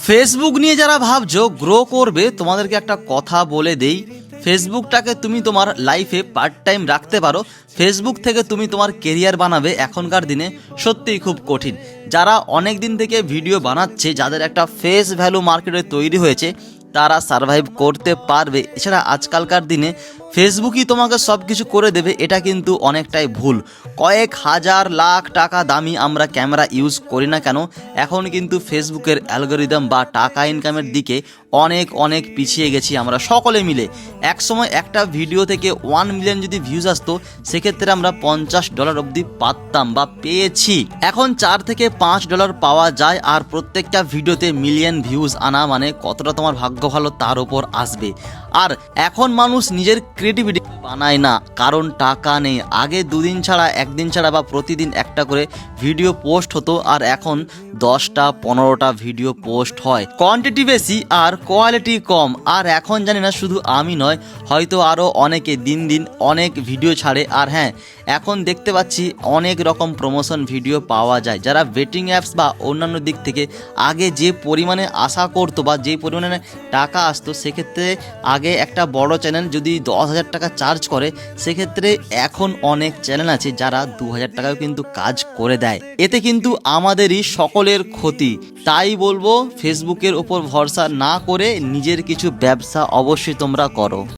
Facebook নিয়ে যারা ভাবছো গ্রো করবে, তোমাদেরকে একটা কথা বলে দেই। ফেসবুকটাকে তুমি তোমার লাইফে পার্ট টাইম রাখতে পারো, ফেসবুক থেকে তুমি তোমার কেরিয়ার বানাবে এখনকার দিনে সত্যিই খুব কঠিন। যারা অনেক দিন থেকে ভিডিও বানাচ্ছে, যাদের একটা ফেস ভ্যালু মার্কেটে তৈরি হয়েছে, তারা সার্ভাইভ করতে পারবে। এছাড়া আজকালকার দিনে ফেসবুকই তোমাকে সব কিছু করে দেবে, এটা কিন্তু অনেকটাই ভুল। কয়েক হাজার লাখ টাকা দামি আমরা ক্যামেরা ইউজ করি না কেন, এখন কিন্তু ফেসবুকের অ্যালগোরিদম বা টাকা ইনকামের দিকে অনেক অনেক পিছিয়ে গেছি আমরা সকলে মিলে। একসময় একটা ভিডিও থেকে 1 মিলিয়ন যদি ভিউজ আসতো, সেক্ষেত্রে আমরা $50 অবধি পাতাম বা পেয়েছি। এখন $4 থেকে $5 পাওয়া যায়, আর প্রত্যেকটা ভিডিওতে মিলিয়ন ভিউজ আনা মানে কতটা তোমার ভাগ্য ভালো তার উপর আসবে। আর এখন মানুষ নিজের ক্রিয়েটিভিটি বানায় না, কারণ টাকা নেই। আগে 2 দিন ছাড়া 1 দিন ছাড়া বা প্রতিদিন একটা করে ভিডিও পোস্ট হতো, আর এখন 10টা 15টা ভিডিও পোস্ট হয়। কোয়ান্টিটি বেশি আর কোয়ালিটি কম। আর এখন জানি না শুধু আমি নয়, হয়তো আরও অনেকে দিন দিন অনেক ভিডিও ছাড়ে। আর হ্যাঁ, এখন দেখতে পাচ্ছি অনেক রকম প্রমোশন ভিডিও পাওয়া যায়। যারা বেটিং অ্যাপস বা অন্যান্য দিক থেকে আগে যে পরিমাণে আশা করতো বা যে পরিমাণে টাকা আসতো, সেক্ষেত্রে আগে একটা বড় চ্যানেল যদি 10,000 টাকা চার্জ করে, সেক্ষেত্রে এখন অনেক চ্যানেল আছে যারা 2,000 টাকাও কিন্তু কাজ করে দেয়। এতে কিন্তু আমাদেরই সকলের ক্ষতি। তাই বলবো, ফেসবুকের ওপর ভরসা না করে নিজের কিছু ব্যবসা অবশ্যই তোমরা করো।